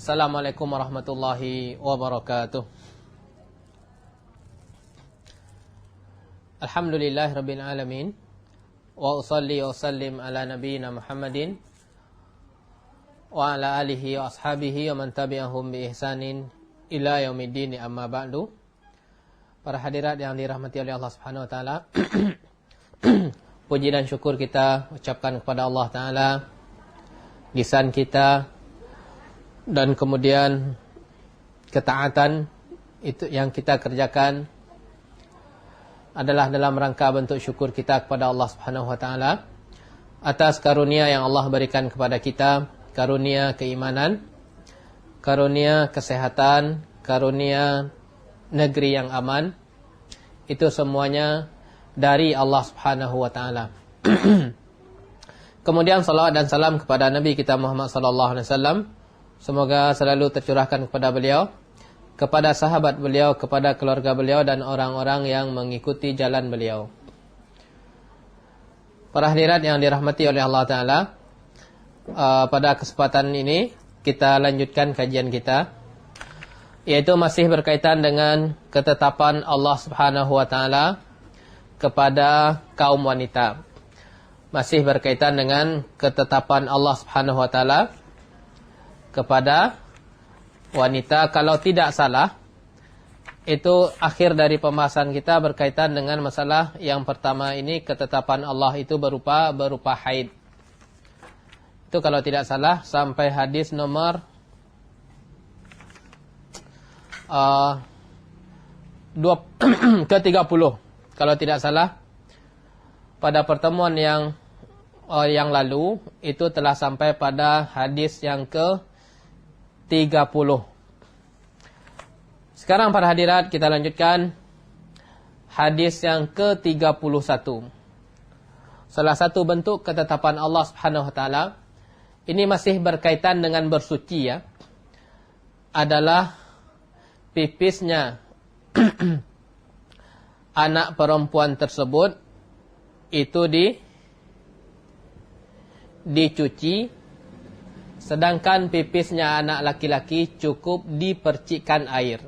Assalamualaikum warahmatullahi wabarakatuh. Alhamdulillahirabbil alamin. Wa usalli wa sallim ala nabiyyina Muhammadin wa ala alihi wa ashabihi wa man tabi'ahum bi ihsanin ila yaumiddin, amma ba'du. Para hadirat yang dirahmati oleh Allah Subhanahu wa taala. Puji dan syukur kita ucapkan kepada Allah taala, lisan kita dan kemudian ketaatan itu yang kita kerjakan adalah dalam rangka bentuk syukur kita kepada Allah Subhanahu wa taala atas karunia yang Allah berikan kepada kita, karunia keimanan, karunia kesehatan, karunia negeri yang aman. Itu semuanya dari Allah Subhanahu wa taala. Kemudian salawat dan salam kepada Nabi kita Muhammad sallallahu alaihi wasallam. Semoga selalu tercurahkan kepada beliau, kepada sahabat beliau, kepada keluarga beliau dan orang-orang yang mengikuti jalan beliau. Para hadirat yang dirahmati oleh Allah taala, pada kesempatan ini kita lanjutkan kajian kita, yaitu masih berkaitan dengan ketetapan Allah Subhanahu wa taala kepada kaum wanita. Masih berkaitan dengan ketetapan Allah Subhanahu wa taala kepada wanita. Kalau tidak salah, itu akhir dari pembahasan kita berkaitan dengan masalah yang pertama ini, ketetapan Allah itu berupa haid. Itu kalau tidak salah sampai hadis nomor ke-30. Kalau tidak salah pada pertemuan yang lalu itu telah sampai pada hadis yang ke-30. Sekarang para hadirat kita lanjutkan hadis yang ke-31. Salah satu bentuk ketetapan Allah Subhanahu wa taala ini masih berkaitan dengan bersuci, ya, adalah pipisnya anak perempuan tersebut itu dicuci, sedangkan pipisnya anak laki-laki cukup dipercikkan air.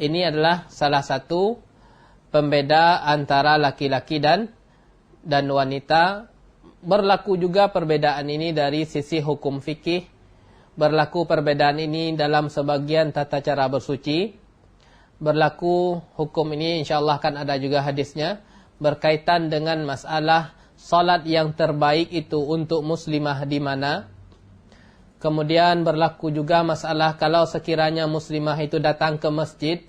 Ini adalah salah satu pembeda antara laki-laki dan wanita. Berlaku juga perbedaan ini dari sisi hukum fikih. Berlaku perbedaan ini dalam sebagian tata cara bersuci. Berlaku hukum ini, insyaAllah kan ada juga hadisnya, berkaitan dengan masalah salat yang terbaik itu untuk muslimah di mana. Kemudian berlaku juga masalah kalau sekiranya muslimah itu datang ke masjid,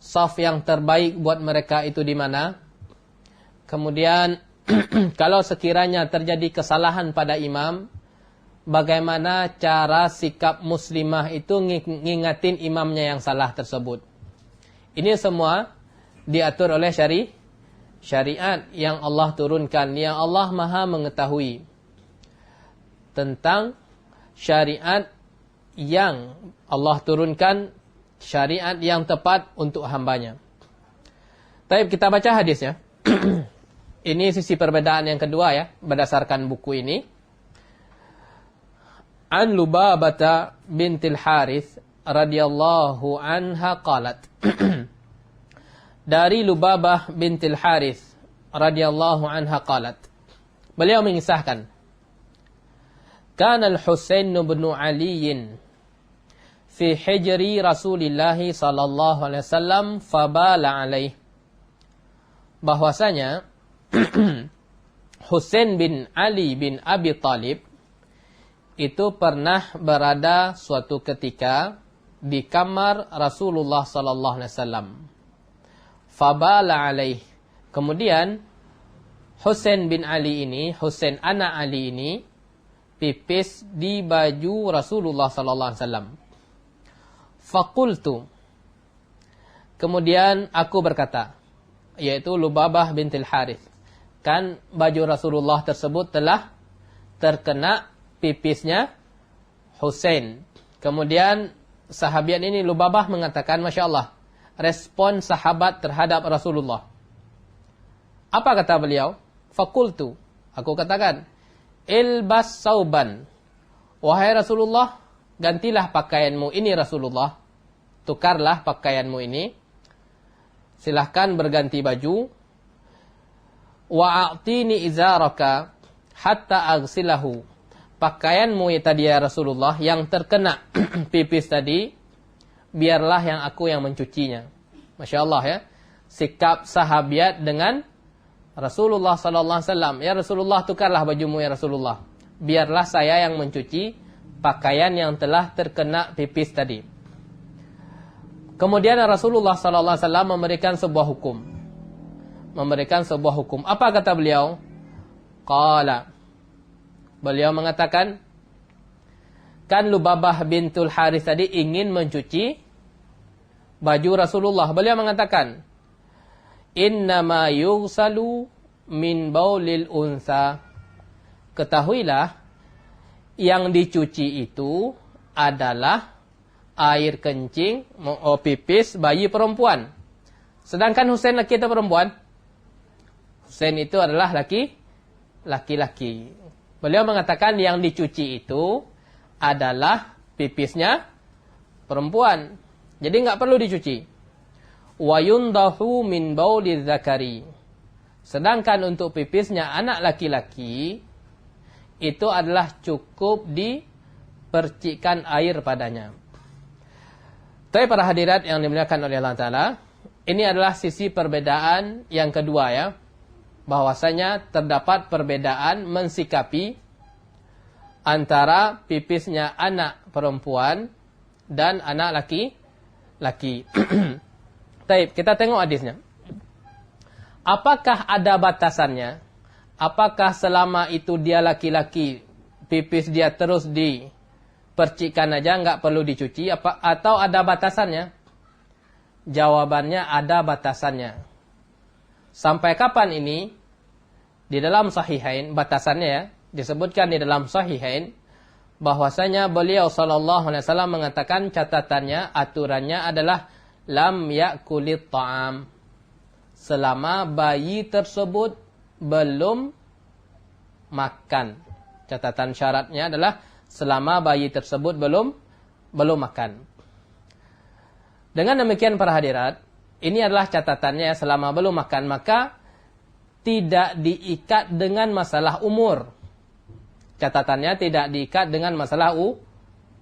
saf yang terbaik buat mereka itu di mana. Kemudian kalau sekiranya terjadi kesalahan pada imam, bagaimana cara sikap muslimah itu ngingatin imamnya yang salah tersebut. Ini semua diatur oleh syariat yang Allah turunkan, yang Allah Maha mengetahui tentang syariat yang Allah turunkan, syariat yang tepat untuk hambanya. Baik, kita baca hadisnya. Ini sisi perbedaan yang kedua, ya, berdasarkan buku ini. An Lubabah bintil Harith radhiyallahu anha qalat. Dari Lubabah bintil Harith radhiyallahu anha qalat. Beliau mengisahkan, Kana al-Husain bin Ali fi hijri Rasulillah sallallahu alaihi wasallam fabala alaih. Bahwasanya Husain bin Ali bin Abi Talib itu pernah berada suatu ketika di kamar Rasulullah sallallahu alaihi wasallam. Fabala alaih. Kemudian Husain bin Ali ini, Husain anak Ali ini, pipis di baju Rasulullah sallallahu alaihi wasallam. Faqultu. Kemudian aku berkata, yaitu Lubabah bintil Harith. Kan baju Rasulullah tersebut telah terkena pipisnya Husain. Kemudian sahabat ini Lubabah mengatakan, Masya Allah, respon sahabat terhadap Rasulullah. Apa kata beliau? Fakultu. Aku katakan, Ilbas sauban. Wahai Rasulullah, gantilah pakaianmu ini Rasulullah, tukarlah pakaianmu ini, silahkan berganti baju. Wa'atini izaraka hatta aghsilahu. Pakaianmu tadi ya Rasulullah yang terkena pipis tadi, biarlah yang aku yang mencucinya. Masya Allah ya, sikap sahabiat dengan Rasulullah sallallahu alaihi wasallam. Ya Rasulullah, tukarlah bajumu ya Rasulullah, biarlah saya yang mencuci pakaian yang telah terkena pipis tadi. Kemudian Rasulullah sallallahu alaihi wasallam memberikan sebuah hukum. Apa kata beliau? Qala, beliau mengatakan, kan Lubabah bintul Harits tadi ingin mencuci baju Rasulullah. Beliau mengatakan, innama yughsalu min baulil unsa. Ketahuilah, yang dicuci itu adalah air kencing, pipis bayi perempuan. Sedangkan Husain laki atau perempuan? Husain itu adalah laki-laki. Beliau mengatakan yang dicuci itu adalah pipisnya perempuan. Jadi nggak perlu dicuci. Wa yundahu min bauli dzakari. Sedangkan untuk pipisnya anak laki-laki itu adalah cukup dipercikkan air padanya. Tapi para hadirat yang dimuliakan oleh Allah Ta'ala, ini adalah sisi perbedaan yang kedua ya. Bahwasanya terdapat perbedaan mensikapi antara pipisnya anak perempuan dan anak laki-laki. Baik, kita tengok hadisnya. Apakah ada batasannya? Apakah selama itu dia laki-laki, pipis dia terus dipercikkan aja, nggak perlu dicuci? Atau ada batasannya? Jawabannya ada batasannya. Sampai kapan ini? Di dalam Sahihain, batasannya ya, disebutkan di dalam Sahihain, bahwasanya beliau sallallahu alaihi wasallam mengatakan catatannya, aturannya adalah lam ya'kulit ta'am. Selama bayi tersebut belum makan. Catatan syaratnya adalah selama bayi tersebut belum makan. Dengan demikian para hadirat, ini adalah catatannya selama belum makan, maka tidak diikat dengan masalah umur. Catatannya tidak diikat dengan masalah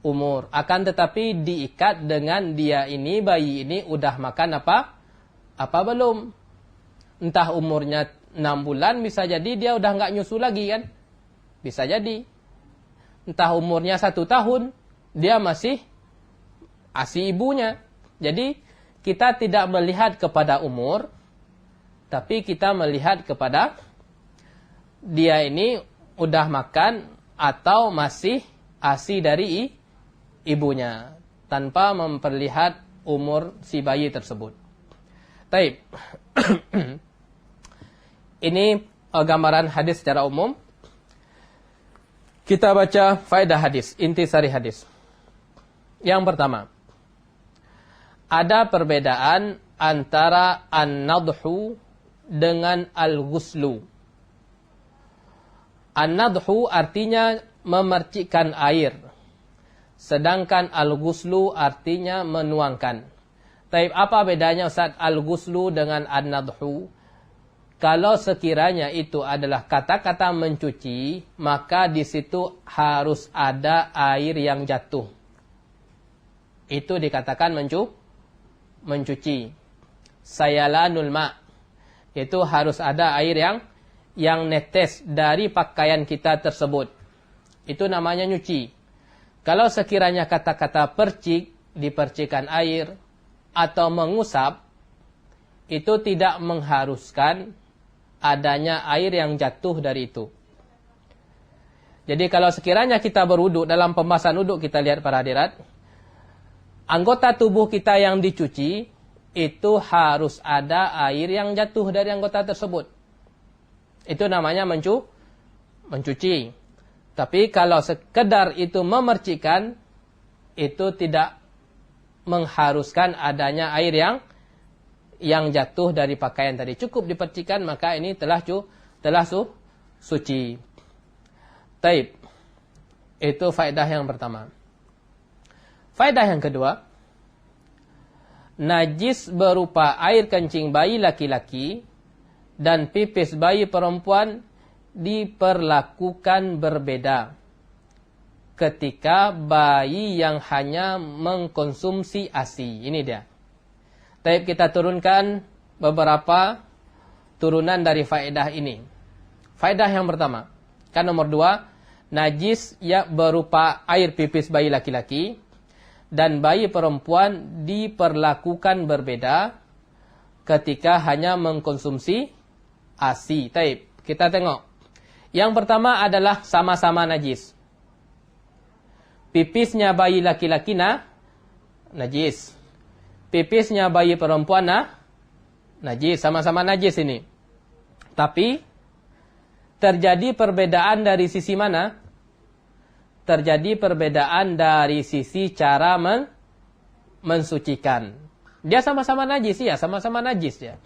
umur. Akan tetapi diikat dengan dia ini, bayi ini udah makan apa belum. Entah umurnya 6 bulan, bisa jadi dia udah nggak nyusu lagi kan. Bisa jadi. Entah umurnya 1 tahun, dia masih ASI ibunya. Jadi kita tidak melihat kepada umur, tapi kita melihat kepada dia ini udah makan atau masih ASI dari ibunya, tanpa memperlihat umur si bayi tersebut. Taib. Ini gambaran hadis secara umum. Kita baca faedah hadis, intisari hadis. Yang pertama, ada perbedaan antara an-nadhu dengan al-ghuslu. An-nadhu artinya memercikkan air, sedangkan al-ghuslu artinya menuangkan. Tapi apa bedanya Ustaz al-ghuslu dengan an-nadhu? Kalau sekiranya itu adalah kata-kata mencuci, maka di situ harus ada air yang jatuh. Itu dikatakan mencuci. Sayalanul ma, itu harus ada air yang netes dari pakaian kita tersebut. Itu namanya nyuci. Kalau sekiranya kata-kata percik, dipercikan air, atau mengusap, itu tidak mengharuskan adanya air yang jatuh dari itu. Jadi kalau sekiranya kita berwuduk, dalam pembahasan wuduk kita lihat para hadirat, anggota tubuh kita yang dicuci, itu harus ada air yang jatuh dari anggota tersebut. Itu namanya mencuci. Tapi kalau sekedar itu memercikan, itu tidak mengharuskan adanya air yang jatuh dari pakaian tadi. Cukup dipercikan, maka ini telah suci. Taib. Itu faedah yang pertama. Faedah yang kedua, najis berupa air kencing bayi laki-laki dan pipis bayi perempuan diperlakukan berbeda ketika bayi yang hanya mengkonsumsi ASI. Ini dia. Tapi kita turunkan beberapa turunan dari faedah ini. Faedah yang pertama, kan nomor 2, najis ya berupa air pipis bayi laki-laki dan bayi perempuan diperlakukan berbeda ketika hanya mengkonsumsi ASI. Taib, kita tengok. Yang pertama adalah sama-sama najis. Pipisnya bayi laki-laki najis. Pipisnya bayi perempuan najis. Sama-sama najis ini. Tapi terjadi perbedaan dari sisi mana? Terjadi perbedaan dari sisi cara mensucikan. Dia sama-sama najis ya, sama-sama najis ya.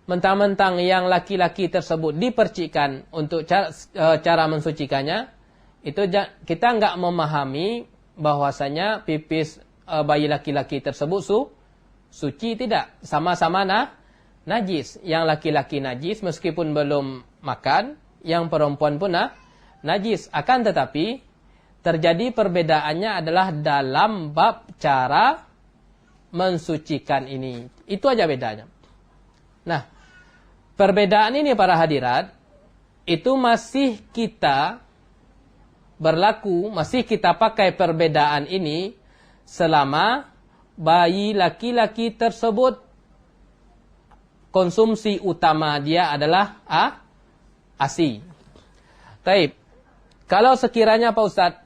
Mentang-mentang yang laki-laki tersebut dipercikkan untuk cara mensucikannya, itu kita nggak memahami bahwasanya pipis bayi laki-laki tersebut suci, tidak. Sama-sama najis. Yang laki-laki najis meskipun belum makan, yang perempuan pun najis. Akan tetapi terjadi perbedaannya adalah dalam bab cara mensucikan ini. Itu aja bedanya. Nah, perbedaan ini para hadirat, itu masih kita berlaku, masih kita pakai perbedaan ini selama bayi laki-laki tersebut konsumsi utama dia adalah ASI. Taib. Kalau sekiranya Pak Ustadz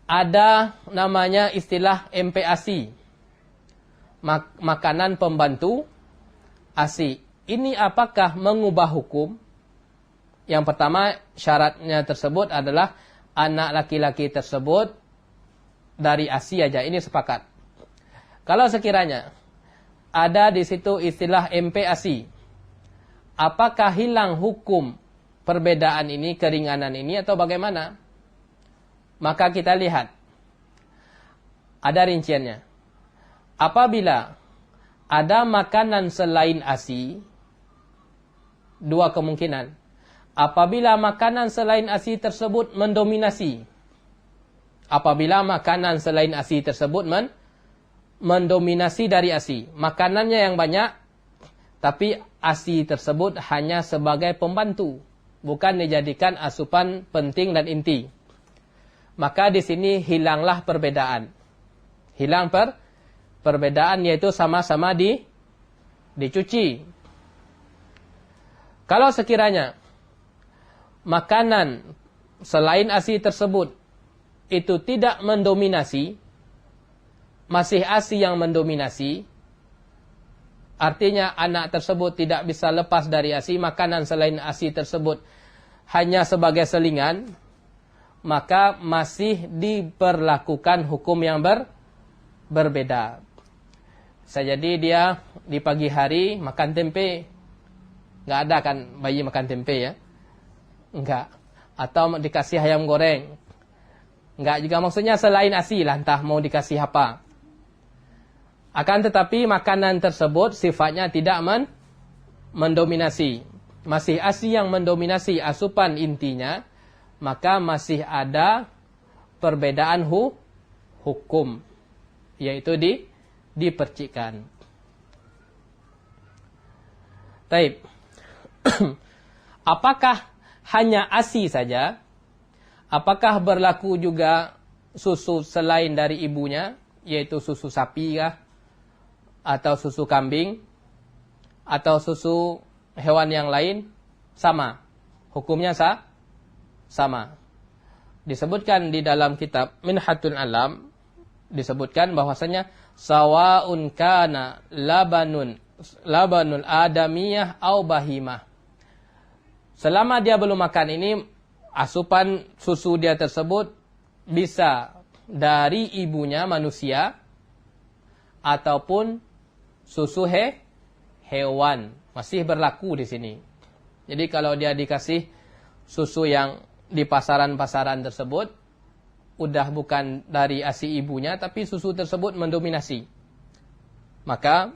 ada namanya istilah MPASI, makanan pembantu ASI. Ini apakah mengubah hukum? Yang pertama, syaratnya tersebut adalah anak laki-laki tersebut dari ASI aja. Ini sepakat. Kalau sekiranya ada di situ istilah MPASI, apakah hilang hukum perbedaan ini, keringanan ini, atau bagaimana? Maka kita lihat. Ada rinciannya. Apabila ada makanan selain ASI, dua kemungkinan. Apabila makanan selain ASI tersebut mendominasi. Apabila makanan selain ASI tersebut mendominasi dari ASI. Makanannya yang banyak, tapi ASI tersebut hanya sebagai pembantu. Bukan dijadikan asupan penting dan inti. Maka di sini hilanglah perbedaan. Hilang perbedaan, yaitu sama-sama dicuci. Kalau sekiranya makanan selain ASI tersebut itu tidak mendominasi, masih ASI yang mendominasi, artinya anak tersebut tidak bisa lepas dari ASI, makanan selain ASI tersebut hanya sebagai selingan, maka masih diperlakukan hukum yang berbeda. Bisa jadi dia di pagi hari makan tempe, nggak ada kan bayi makan tempe ya? Enggak. Atau dikasih ayam goreng. Enggak juga, maksudnya selain ASI lah, entah mau dikasih apa. Akan tetapi makanan tersebut sifatnya tidak mendominasi. Masih ASI yang mendominasi asupan intinya, maka masih ada perbedaan hukum. Yaitu dipercikkan. Taib. Apakah hanya ASI saja? Apakah berlaku juga susu selain dari ibunya, yaitu susu sapi kah? Atau susu kambing? Atau susu hewan yang lain? Sama. Hukumnya sama. Disebutkan di dalam kitab Minhatul Alam, disebutkan bahwasanya sawa'un kana labanul adamiyah au bahimah. Selama dia belum makan ini, asupan susu dia tersebut bisa dari ibunya manusia ataupun susu hewan. Masih berlaku di sini. Jadi kalau dia dikasih susu yang di pasaran-pasaran tersebut, udah bukan dari ASI ibunya, tapi susu tersebut mendominasi, maka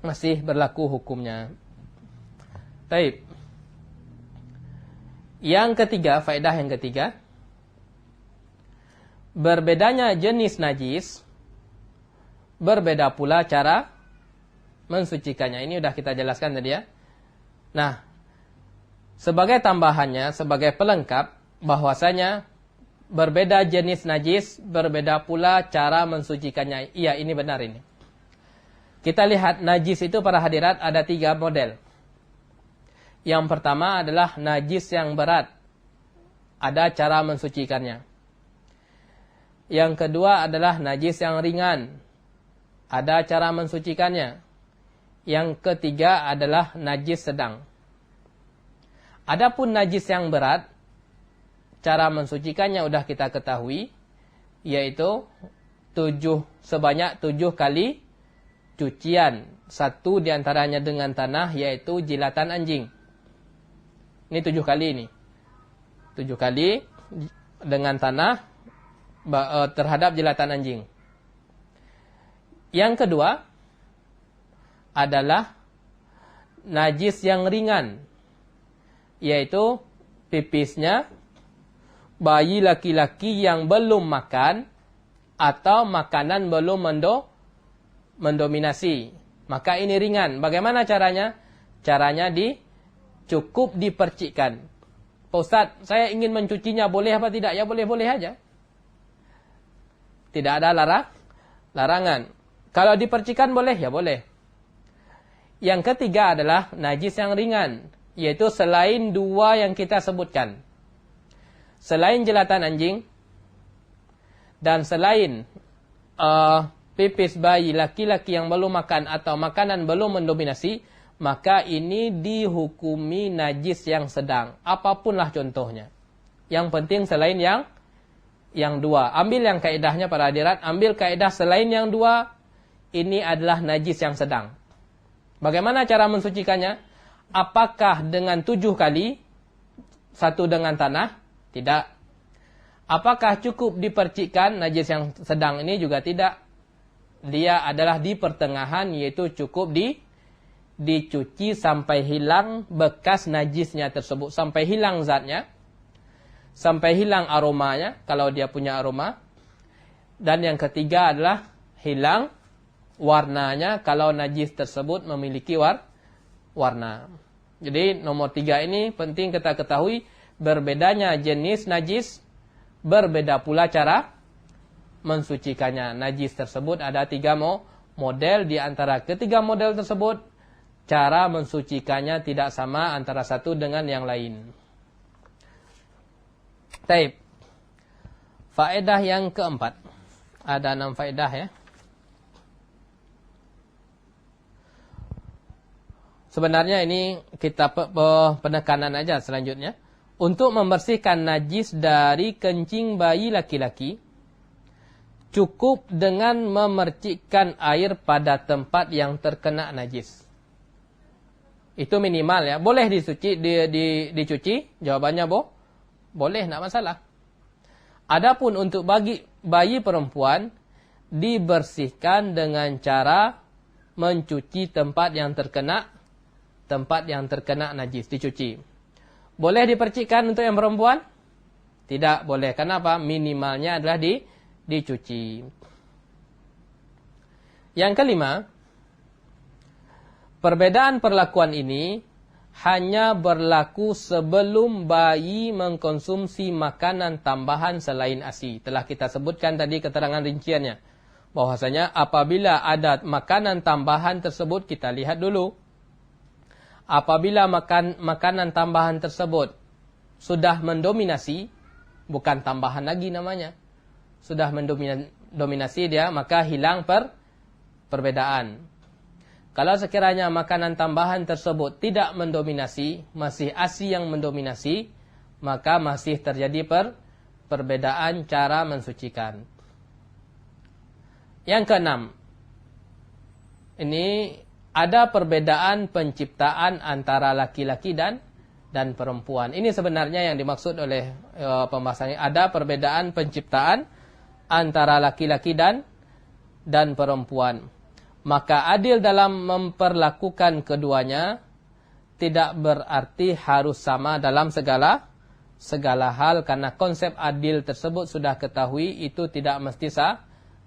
masih berlaku hukumnya. Baik. Yang ketiga, faedah yang ketiga, berbedanya jenis najis, berbeda pula cara mensucikannya. Ini sudah kita jelaskan tadi ya. Nah, sebagai tambahannya, sebagai pelengkap, bahwasanya berbeda jenis najis, berbeda pula cara mensucikannya. Iya, ini benar ini. Kita lihat najis itu para hadirat ada 3 model. Yang pertama adalah najis yang berat. Ada cara mensucikannya. Yang kedua adalah najis yang ringan. Ada cara mensucikannya. Yang ketiga adalah najis sedang. Adapun najis yang berat, cara mensucikannya sudah kita ketahui, yaitu sebanyak 7 kali cucian. 1 diantaranya dengan tanah, yaitu jilatan anjing. Ini 7 kali ini. 7 kali dengan tanah terhadap jilatan anjing. Yang kedua adalah najis yang ringan, yaitu pipisnya bayi laki-laki yang belum makan atau makanan belum mendominasi. Maka ini ringan. Bagaimana caranya? Caranya cukup dipercikkan. Pak Ustaz, saya ingin mencucinya, boleh apa tidak? Ya boleh-boleh aja. Tidak ada larangan. Kalau dipercikan boleh, ya boleh. Yang ketiga adalah najis yang ringan, yaitu selain 2 yang kita sebutkan. Selain jelatan anjing dan selain pipis bayi laki-laki yang belum makan atau makanan belum mendominasi, maka ini dihukumi najis yang sedang. Apapunlah contohnya. Yang penting selain yang 2. Ambil yang kaedahnya para hadirat, ambil kaedah selain yang 2, ini adalah najis yang sedang. Bagaimana cara mensucikannya? Apakah dengan 7 kali, 1 dengan tanah? Tidak. Apakah cukup dipercikkan? Najis yang sedang ini juga tidak. Dia adalah di pertengahan, yaitu cukup dicuci sampai hilang bekas najisnya tersebut. Sampai hilang zatnya. Sampai hilang aromanya, kalau dia punya aroma. Dan yang ketiga adalah hilang warnanya, kalau najis tersebut memiliki warna. Jadi nomor 3 ini penting kita ketahui, berbedanya jenis najis, berbeda pula cara mensucikannya. Najis tersebut ada 3 model. Di antara ketiga model tersebut, cara mensucikannya tidak sama antara satu dengan yang lain. Taib. Faedah yang keempat. Ada 6 faedah ya. Sebenarnya ini kita penekanan aja selanjutnya. Untuk membersihkan najis dari kencing bayi laki-laki, cukup dengan memercikkan air pada tempat yang terkena najis. Itu minimal ya. Boleh dicuci? Jawabannya boleh, tidak masalah. Adapun untuk bayi perempuan, dibersihkan dengan cara mencuci tempat yang terkena najis, dicuci. Boleh dipercikkan untuk yang perempuan? Tidak boleh. Kenapa? Minimalnya adalah dicuci. Yang kelima, perbedaan perlakuan ini hanya berlaku sebelum bayi mengkonsumsi makanan tambahan selain ASI. Telah kita sebutkan tadi keterangan rinciannya. Bahwasanya apabila ada makanan tambahan tersebut, kita lihat dulu. Apabila makanan tambahan tersebut sudah mendominasi, bukan tambahan lagi namanya, sudah mendominasi dia, maka hilang perbedaan. Kalau sekiranya makanan tambahan tersebut tidak mendominasi, masih ASI yang mendominasi, maka masih terjadi perbedaan cara mensucikan. Yang keenam, ini ada perbedaan penciptaan antara laki-laki dan dan perempuan. Ini sebenarnya yang dimaksud oleh pembahasannya. Ada perbedaan penciptaan antara laki-laki dan perempuan. Maka adil dalam memperlakukan keduanya tidak berarti harus sama dalam segala hal, karena konsep adil tersebut sudah ketahui itu tidak mesti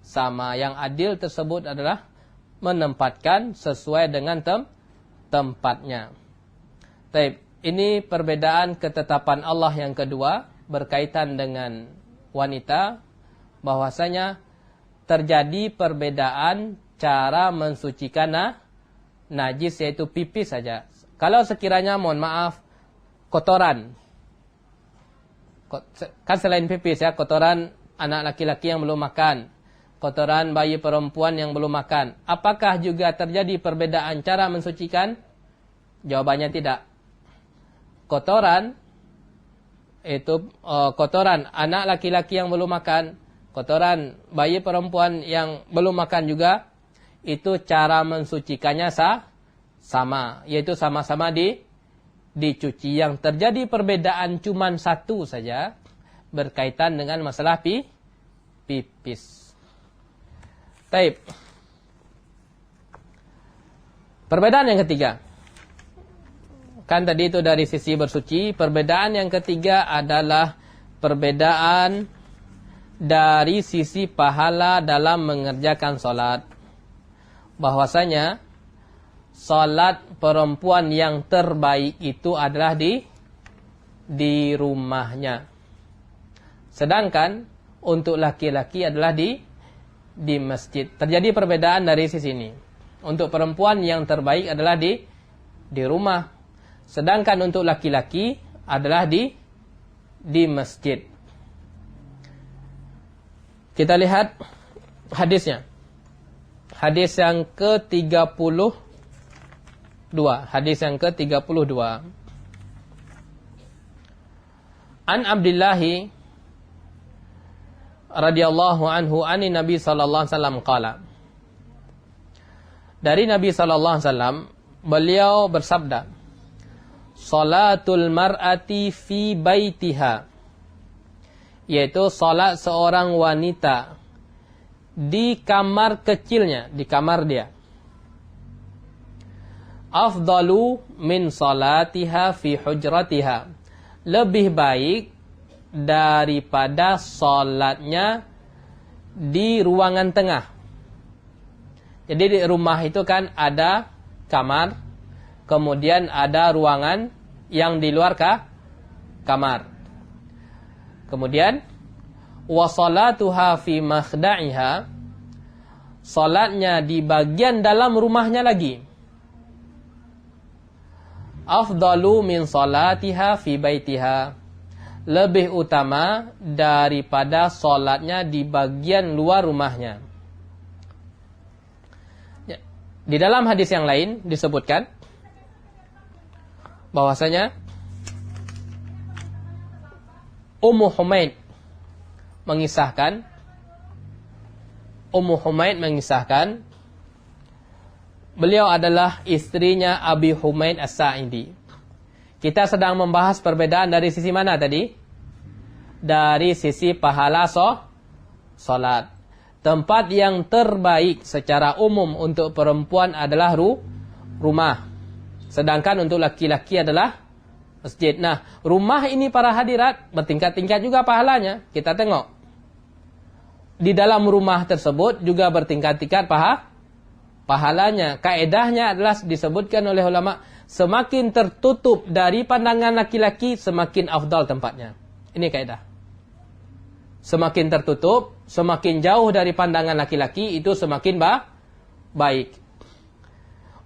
sama. Yang adil tersebut adalah menempatkan sesuai dengan tempatnya. Baik, ini perbedaan ketetapan Allah yang kedua berkaitan dengan wanita, bahwasanya terjadi perbedaan cara mensucikan najis, yaitu pipis saja. Kalau sekiranya, mohon maaf, kotoran, kan selain pipis ya, kotoran anak laki-laki yang belum makan, kotoran bayi perempuan yang belum makan, apakah juga terjadi perbedaan cara mensucikan? Jawabannya tidak. Kotoran itu kotoran anak laki-laki yang belum makan, kotoran bayi perempuan yang belum makan juga, itu cara mensucikannya sama, yaitu sama-sama dicuci. Yang terjadi perbedaan cuman satu saja, berkaitan dengan masalah pipis. Taib. Perbedaan yang ketiga. Kan tadi itu dari sisi bersuci. Perbedaan yang ketiga adalah perbedaan dari sisi pahala dalam mengerjakan solat. Bahwasanya solat perempuan yang terbaik itu adalah di rumahnya. Sedangkan untuk laki-laki adalah di masjid. Terjadi perbedaan dari sisi ini. Untuk perempuan yang terbaik adalah di rumah. Sedangkan untuk laki-laki adalah di masjid. Kita lihat hadisnya. Hadis yang ke-32. Hadis yang ke-32. An Abdillahi radhiyallahu anhu ani Nabi sallallahu alaihi wasallam qala. Dari Nabi sallallahu alaihi wasallam, beliau bersabda, "Salatul mar'ati fi baitiha." Yaitu salat seorang wanita di kamar kecilnya, di kamar dia. Afdalu min salatiha fi hujratiha. Lebih baik daripada salatnya di ruangan tengah. Jadi di rumah itu kan ada kamar, kemudian ada ruangan yang di luar kamar. Kemudian wa salatuha fi makhda'iha, salatnya di bagian dalam rumahnya lagi. Afdalu min salatiha fi baitiha, lebih utama daripada salatnya di bagian luar rumahnya. Di dalam hadis yang lain disebutkan bahwasanya Ummu Humaid mengisahkan beliau adalah istrinya Abi Humaid As-Sa'idi. Kita sedang membahas perbedaan dari sisi mana tadi? Dari sisi pahala salat. Tempat yang terbaik secara umum untuk perempuan adalah rumah. Sedangkan untuk laki-laki adalah masjid. Nah, rumah ini para hadirat bertingkat-tingkat juga pahalanya. Kita tengok. Di dalam rumah tersebut juga bertingkat-tingkat pahalanya. Kaedahnya adalah disebutkan oleh ulama, semakin tertutup dari pandangan laki-laki, semakin afdal tempatnya. Ini kaedah. Semakin tertutup, semakin jauh dari pandangan laki-laki, itu semakin baik.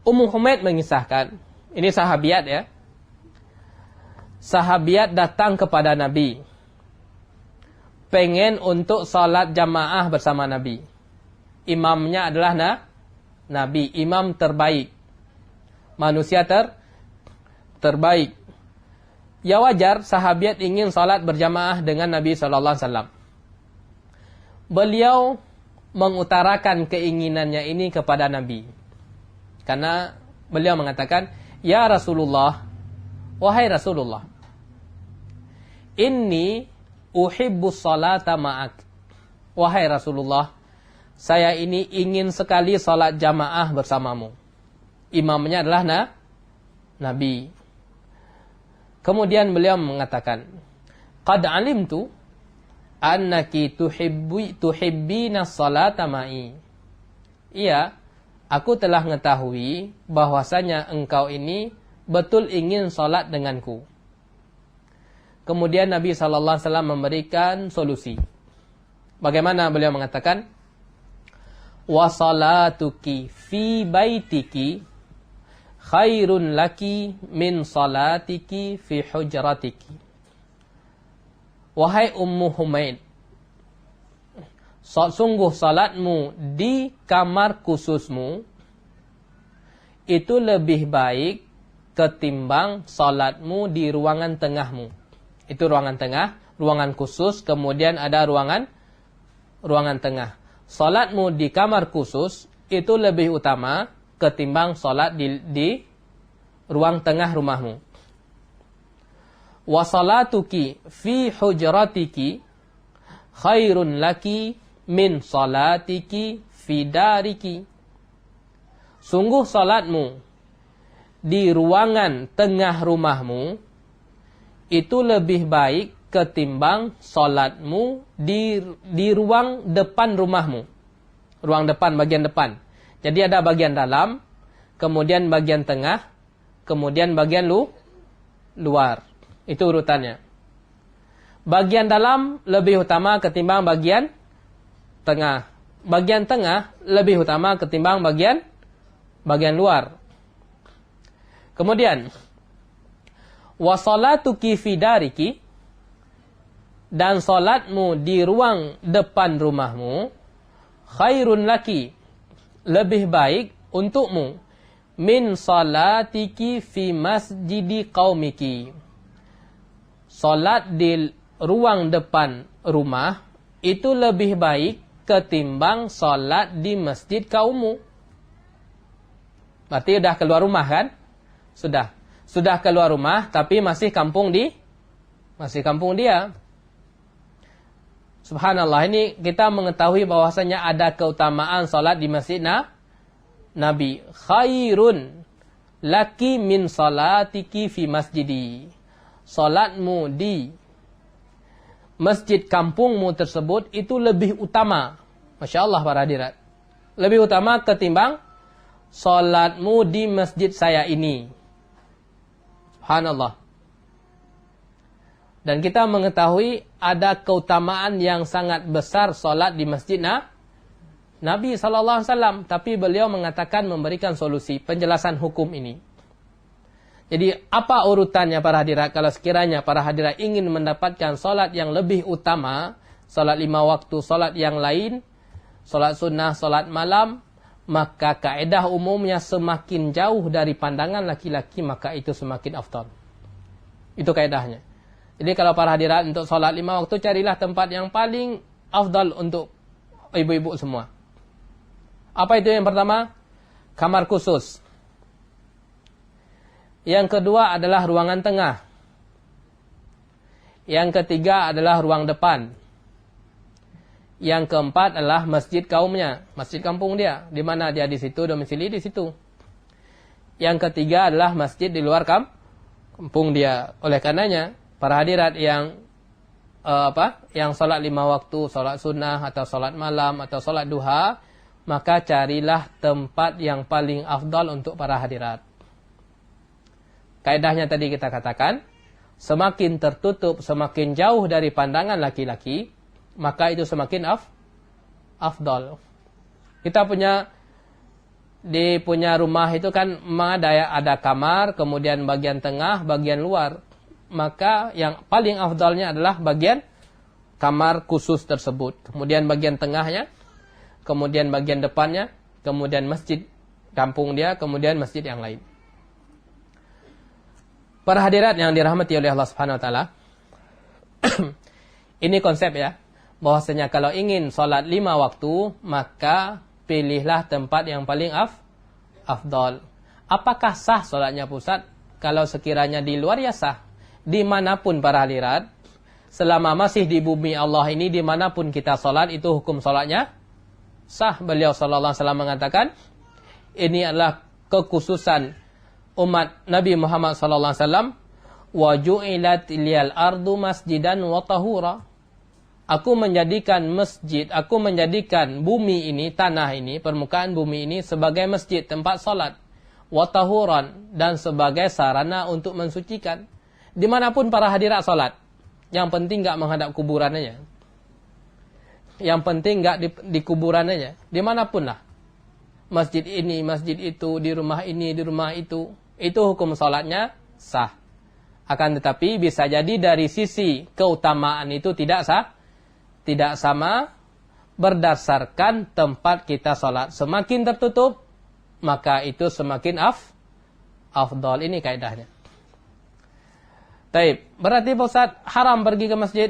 Ummu Humaid mengisahkan, ini sahabiat ya. Sahabiat datang kepada Nabi, pengen untuk salat jamaah bersama Nabi. Imamnya adalah Nabi, imam terbaik, manusia terbaik. Ya wajar sahabiat ingin salat berjamaah dengan Nabi SAW. Beliau mengutarakan keinginannya ini kepada Nabi. Karena beliau mengatakan, "Ya Rasulullah, wahai Rasulullah, inni uhibbus salata ma'ak. Wahai Rasulullah, saya ini ingin sekali salat jamaah bersamamu. Imamnya adalah Nabi. Kemudian beliau mengatakan, qad alimtu annaki tuhibbina salata ma'i. Iya, aku telah mengetahui bahwasanya engkau ini betul ingin salat denganku. Kemudian Nabi SAW memberikan solusi. Bagaimana beliau mengatakan? Wa salatuki fi baitiki khairun laki min salatiki fi hujratiki. Wahai Ummu Humaid, sungguh salatmu di kamar khususmu itu lebih baik ketimbang salatmu di ruangan tengahmu. Itu ruangan tengah, ruangan khusus, kemudian ada ruangan tengah. Salatmu di kamar khusus itu lebih utama ketimbang salat di ruang tengah rumahmu. Wa salatuki fi hujratiki khairun laki min salatiki fi dariki. Sungguh salatmu di ruangan tengah rumahmu itu lebih baik ketimbang salatmu di ruang depan rumahmu. Ruang depan, bagian depan. Jadi ada bagian dalam, kemudian bagian tengah, kemudian bagian luar. Itu urutannya. Bagian dalam lebih utama ketimbang bagian tengah. Bagian tengah lebih utama ketimbang bagian luar. Kemudian wa salatuki fi dariki, dan salatmu di ruang depan rumahmu khairun laki, lebih baik untukmu min salatiki fi masjidi qaumiki. Salat di ruang depan rumah itu lebih baik ketimbang salat di masjid kaummu. Berarti sudah keluar rumah kan? Sudah keluar rumah tapi masih kampung dia. Subhanallah, ini kita mengetahui bahwasanya ada keutamaan salat di masjid Nabi. Khairun laki min salatiki fi masjidi. Salatmu di masjid kampungmu tersebut itu lebih utama. Masya Allah para hadirat. Lebih utama ketimbang salatmu di masjid saya ini. Subhanallah. Dan kita mengetahui ada keutamaan yang sangat besar salat di masjid Nabi SAW. Tapi beliau mengatakan memberikan solusi, penjelasan hukum ini. Jadi apa urutannya para hadirat kalau sekiranya para hadirat ingin mendapatkan salat yang lebih utama, salat 5 waktu, salat yang lain, salat sunnah, salat malam, maka kaedah umumnya semakin jauh dari pandangan laki-laki maka itu semakin afdal. Itu kaedahnya. Jadi kalau para hadirat untuk salat 5 waktu, carilah tempat yang paling afdal untuk ibu-ibu semua. Apa itu yang pertama? Kamar khusus. Yang kedua adalah ruangan tengah. Yang ketiga adalah ruang depan. Yang keempat adalah masjid kaumnya, masjid kampung dia, di mana dia di situ, domisili di situ. Yang ketiga adalah masjid di luar kampung dia. Oleh karenanya, para hadirat yang salat 5 waktu, salat sunnah atau salat malam atau salat duha, maka carilah tempat yang paling afdal untuk para hadirat. Kaedahnya tadi kita katakan, semakin tertutup, semakin jauh dari pandangan laki-laki, maka itu semakin afdal. Kita punya rumah itu kan ada kamar, kemudian bagian tengah, bagian luar. Maka yang paling afdalnya adalah bagian kamar khusus tersebut. Kemudian bagian tengahnya, kemudian bagian depannya, kemudian masjid kampung dia, kemudian masjid yang lain. Para hadirat yang dirahmati oleh Allah Subhanahu wa taala. Ini konsep ya, bahwasanya kalau ingin salat 5 waktu, maka pilihlah tempat yang paling afdal. Apakah sah salatnya pusat? Kalau sekiranya di luar ya sah. Dimanapun para hadirat, selama masih di bumi Allah ini, dimanapun kita sholat, itu hukum sholatnya sah. Beliau sallallahu alaihi wasallam mengatakan, ini adalah kekhususan umat Nabi Muhammad sallallahu alaihi wasallam, wa ju'ilat liyal ardu masjidan wa tahura. Aku menjadikan masjid, aku menjadikan bumi ini, tanah ini, permukaan bumi ini sebagai masjid, tempat salat, wa tahuran, dan sebagai sarana untuk mensucikan. Dimanapun para hadirat salat, yang penting enggak menghadap kuburan aja. Yang penting enggak di kuburan aja. Dimanapun lah. Masjid ini, masjid itu, di rumah ini, di rumah itu. Itu hukum salatnya sah. Akan tetapi bisa jadi dari sisi keutamaan itu tidak sah. Tidak sama berdasarkan tempat kita salat. Semakin tertutup, maka itu semakin afdal. Ini kaidahnya. Taib. Berarti Pak Ustaz haram pergi ke masjid?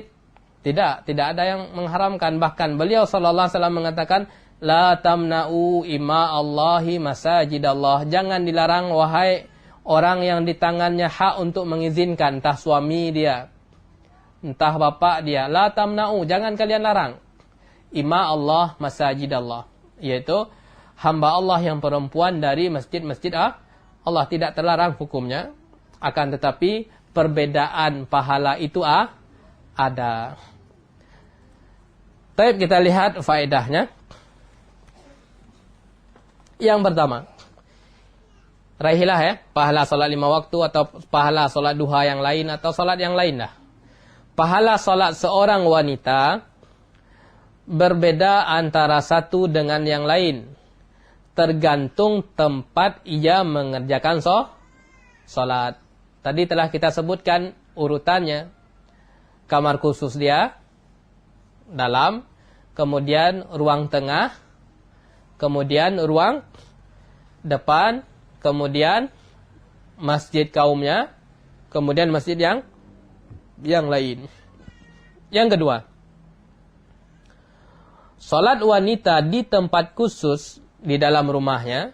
Tidak ada yang mengharamkan. Bahkan beliau sallallahu alaihi wasallam mengatakan, la tamna'u ima Allahi masajidallah. Jangan dilarang wahai orang yang di tangannya hak untuk mengizinkan, entah suami dia, entah bapak dia. La tamna'u, jangan kalian larang. Ima Allah masajidallah, yaitu hamba Allah yang perempuan dari masjid-masjid Allah. Tidak terlarang hukumnya. Akan tetapi perbedaan pahala itu ada. Baik, kita lihat faedahnya. Yang pertama, raihilah ya, pahala salat 5 waktu atau pahala salat duha yang lain atau salat yang lain dah. Pahala salat seorang wanita berbeda antara satu dengan yang lain, tergantung tempat ia mengerjakan salat. Tadi telah kita sebutkan urutannya. Kamar khusus dia, dalam, kemudian ruang tengah, kemudian ruang depan, kemudian masjid kaumnya, kemudian masjid yang lain. Yang kedua, salat wanita di tempat khusus di dalam rumahnya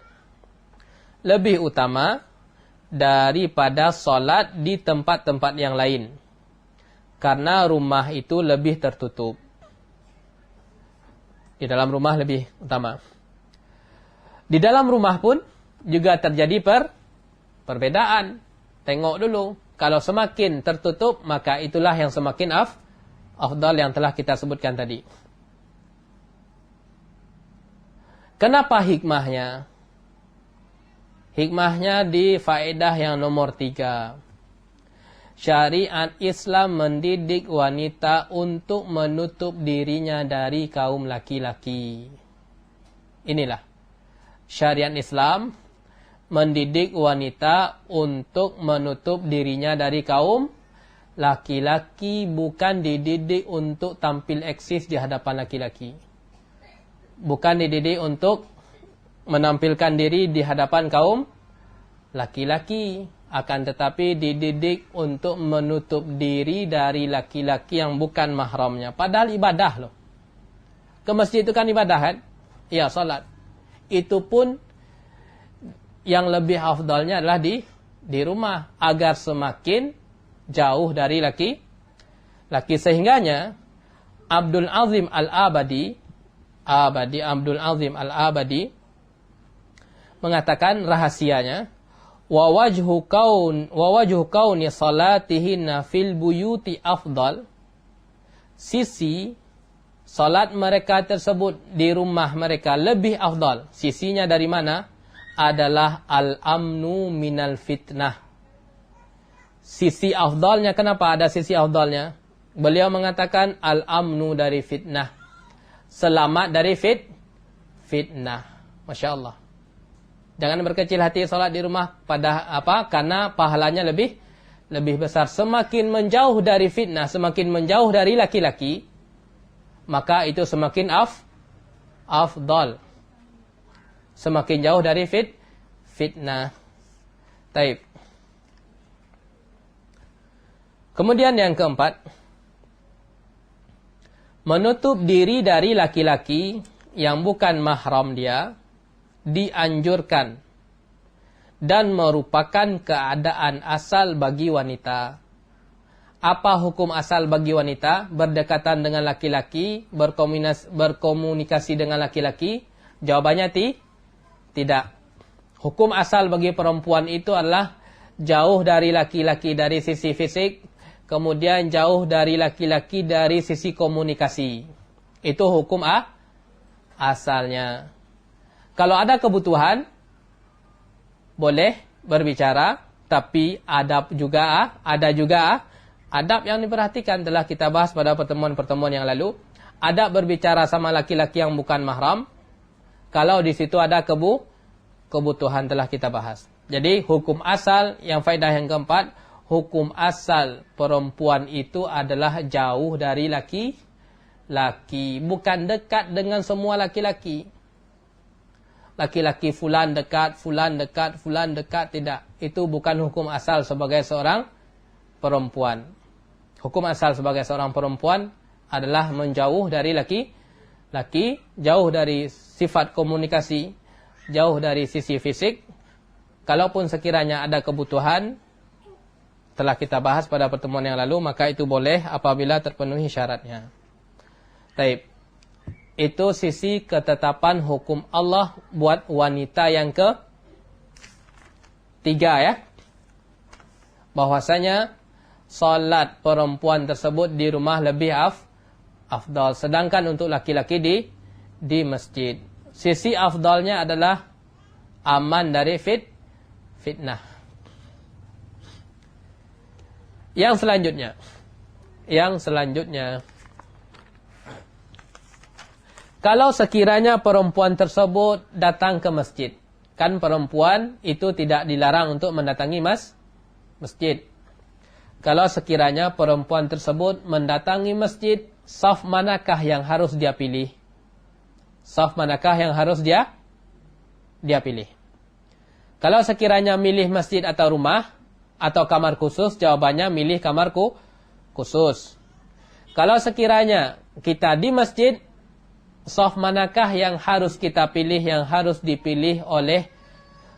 lebih utama daripada salat di tempat-tempat yang lain. Karena rumah itu lebih tertutup. Di dalam rumah lebih utama. Di dalam rumah pun juga terjadi perbedaan. Tengok dulu. Kalau semakin tertutup, maka itulah yang semakin afdal yang telah kita sebutkan tadi. Kenapa hikmahnya? Hikmahnya di faedah yang nomor 3. Syariat Islam mendidik wanita untuk menutup dirinya dari kaum laki-laki. Inilah. Syariat Islam mendidik wanita untuk menutup dirinya dari kaum laki-laki, bukan dididik untuk tampil eksis di hadapan laki-laki. Bukan dididik untuk menampilkan diri di hadapan kaum laki-laki. Akan tetapi dididik untuk menutup diri dari laki-laki yang bukan mahramnya. Padahal ibadah loh. Ke masjid itu kan ibadah kan? Ya, salat. Itu pun yang lebih afdalnya adalah di rumah. Agar semakin jauh dari laki. Sehingganya Abdul Azim Al-Abadi, Abdul Azim Al-Abadi mengatakan rahasianya, wa wajhu kauni salatihinna fil buyuti afdal. Sisi salat mereka tersebut di rumah mereka lebih afdal. Sisinya dari mana? Adalah al-amnu minal fitnah. Sisi afdalnya, kenapa ada sisi afdalnya? Beliau mengatakan al-amnu dari fitnah. Selamat dari fitnah. Masya Allah. Jangan berkecil hati salat di rumah karena pahalanya lebih besar. Semakin menjauh dari fitnah, semakin menjauh dari laki-laki, maka itu semakin afdal. Semakin jauh dari fitnah. Taib. Kemudian yang keempat, menutup diri dari laki-laki yang bukan mahram dia dianjurkan dan merupakan keadaan asal bagi wanita. Apa hukum asal bagi wanita? Berdekatan dengan laki-laki, berkomunikasi dengan laki-laki? Jawabannya tidak. Hukum asal bagi perempuan itu adalah jauh dari laki-laki dari sisi fisik, kemudian jauh dari laki-laki dari sisi komunikasi. Itu hukum asalnya. Kalau ada kebutuhan, boleh berbicara, tapi ada juga adab yang diperhatikan. Telah kita bahas pada pertemuan-pertemuan yang lalu. Adab berbicara sama laki-laki yang bukan mahram, kalau di situ ada kebutuhan, telah kita bahas. Jadi hukum asal, yang faedah yang keempat, hukum asal perempuan itu adalah jauh dari laki-laki, bukan dekat dengan semua laki-laki. Laki-laki fulan dekat, tidak. Itu bukan hukum asal sebagai seorang perempuan. Hukum asal sebagai seorang perempuan adalah menjauh dari laki-laki, jauh dari sifat komunikasi, jauh dari sisi fisik. Kalaupun sekiranya ada kebutuhan, telah kita bahas pada pertemuan yang lalu, maka itu boleh apabila terpenuhi syaratnya. Baik. Itu sisi ketetapan hukum Allah buat wanita yang ketiga ya. Bahwasanya salat perempuan tersebut di rumah lebih afdal. Sedangkan untuk laki-laki di masjid. Sisi afdalnya adalah aman dari fitnah. Yang selanjutnya. Kalau sekiranya perempuan tersebut datang ke masjid. Kan perempuan itu tidak dilarang untuk mendatangi masjid. Kalau sekiranya perempuan tersebut mendatangi masjid, saf manakah yang harus dia pilih? Saf manakah yang harus dia pilih? Kalau sekiranya milih masjid atau rumah, atau kamar khusus, jawabannya milih kamar khusus. Kalau sekiranya kita di masjid, saf manakah yang harus kita pilih, yang harus dipilih oleh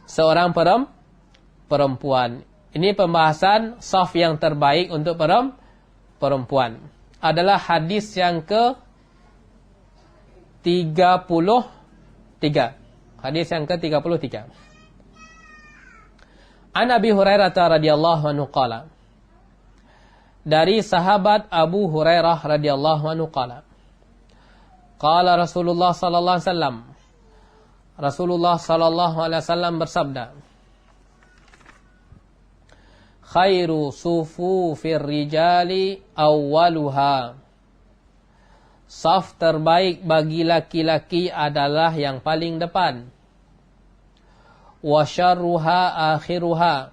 seorang perempuan? Ini pembahasan saf yang terbaik untuk perempuan. Adalah hadis yang ke-33. Hadis yang ke-33. An Abi Hurairah radhiyallahu anhu qala. Dari sahabat Abu Hurairah radhiyallahu anhu qala. Qala Rasulullah sallallahu alaihi wasallam. Rasulullah sallallahu alaihi wasallam bersabda, khairu sufufir rijali awwaluha. Saf terbaik bagi laki-laki adalah yang paling depan. Wa syarruha akhiruha.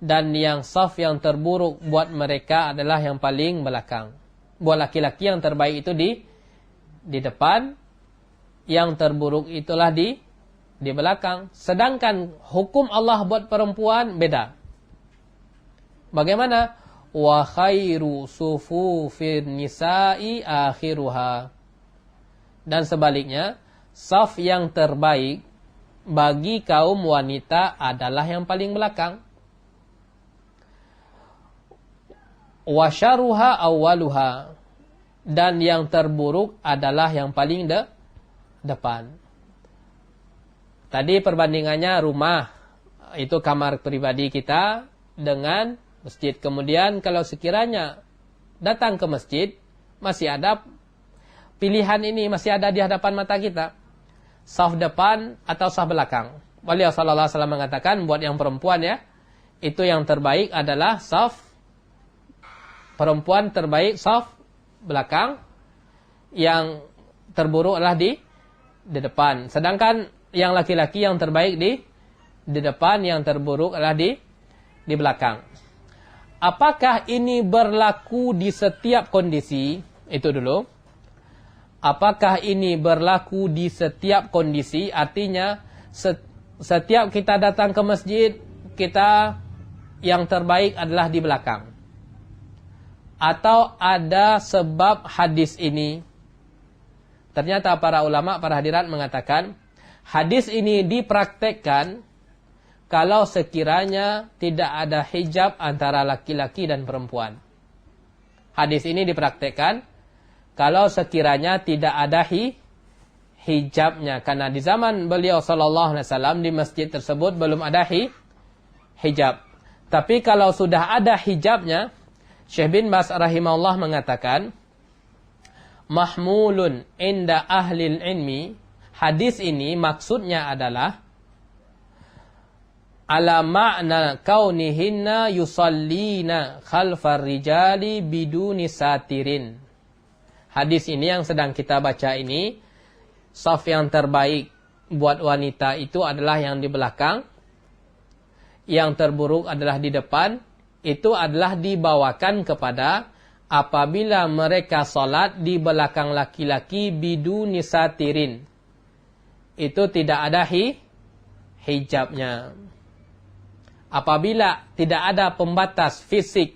Dan yang saf yang terburuk buat mereka adalah yang paling belakang. Buat laki-laki yang terbaik itu di depan, yang terburuk itulah di belakang. Sedangkan hukum Allah buat perempuan beda. Bagaimana? Wa khairu sufufin nisa'i akhiruha. Dan sebaliknya, saf yang terbaik bagi kaum wanita adalah yang paling belakang. Wa syarruha awwaluha. Dan yang terburuk adalah yang paling depan. Tadi perbandingannya rumah, itu kamar pribadi kita dengan masjid. Kemudian kalau sekiranya datang ke masjid, masih ada pilihan ini, masih ada di hadapan mata kita. Saf depan atau saf belakang. Beliau sallallahu alaihi wasallam mengatakan buat yang perempuan ya, itu yang terbaik adalah saf perempuan, terbaik saf belakang, yang terburuk adalah di depan. Sedangkan yang laki-laki yang terbaik di depan, yang terburuk adalah di belakang. Apakah ini berlaku di setiap kondisi? Itu dulu. Apakah ini berlaku di setiap kondisi? Artinya setiap kita datang ke masjid, kita yang terbaik adalah di belakang. Atau ada sebab hadis ini? Ternyata para ulama, para hadirat mengatakan, hadis ini dipraktekkan kalau sekiranya tidak ada hijab antara laki-laki dan perempuan. Hadis ini dipraktekkan kalau sekiranya tidak ada hijabnya. Karena di zaman beliau SAW di masjid tersebut belum ada hijab. Tapi kalau sudah ada hijabnya, Syekh bin Baz rahimahullah mengatakan, mahmulun inda ahlil ilmi, hadis ini maksudnya adalah ala ma'na kaunihinna yusallina khalfar rijali biduni satirin. Hadis ini yang sedang kita baca ini, saf yang terbaik buat wanita itu adalah yang di belakang, yang terburuk adalah di depan. Itu adalah dibawakan kepada apabila mereka salat di belakang laki-laki biduni satirin. Itu tidak ada hijabnya. Apabila tidak ada pembatas fisik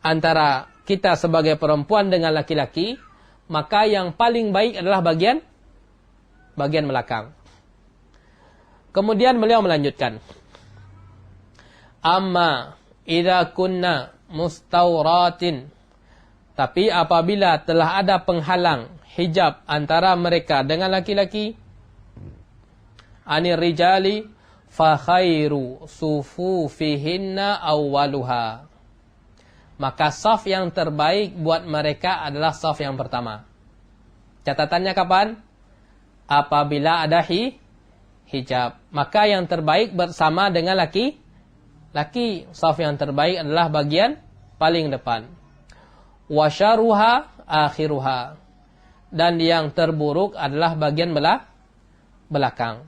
antara kita sebagai perempuan dengan laki-laki, maka yang paling baik adalah bagian belakang. Kemudian beliau melanjutkan, amma idza kunna mustawratin, tapi apabila telah ada penghalang hijab antara mereka dengan laki-laki, anir rijali fa khairu sufufihinna awwaluha, maka saf yang terbaik buat mereka adalah saf yang pertama. Catatannya kapan? Apabila ada hijab. Maka yang terbaik bersama dengan laki. Saf yang terbaik adalah bagian paling depan. Wa syaruha akhiruha. Dan yang terburuk adalah bagian belakang.